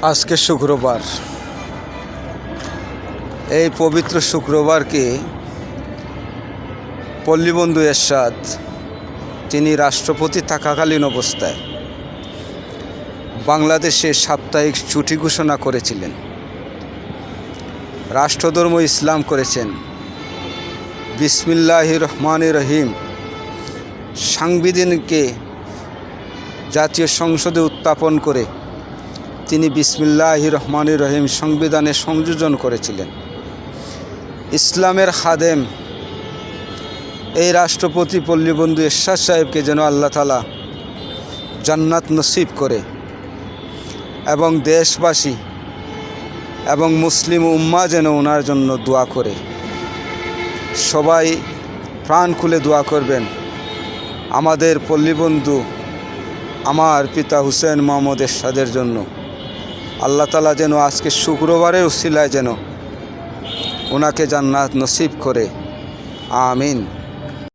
আজকে শুক্রবার। এই পবিত্র শুক্রবারকে পল্লীবন্ধু এরশাদ তিনি রাষ্ট্রপতি থাকাকালীন অবস্থায় বাংলাদেশে সাপ্তাহিক ছুটি ঘোষণা করেছিলেন। রাষ্ট্রধর্ম ইসলাম করেছেন। বিসমিল্লাহির রহমানির রহিম সাংবিধানিককে জাতীয় সংসদে উত্থাপন করে তিনি বিসমিল্লাহির রহমানির রহিম সংবিধানে সংযোজন করেছিলেন। ইসলামের খাদেম এই রাষ্ট্রপতি পল্লীবন্ধু এরশাদ সাহেবকে যেন আল্লাহ তাআলা জান্নাত নসিব করে এবং দেশবাসী এবং মুসলিম উম্মাহ যেন ওনার জন্য দোয়া করে। সবাই প্রাণ খুলে দোয়া করবেন আমাদের পল্লীবন্ধু আমার পিতা হুসেন মোহাম্মদ এরশাদের জন্য। আল্লাহ তাআলা যেন আজকে শুক্রবারের উসিলায় যেন ওনাকে জান্নাত নসিব করে। আমিন।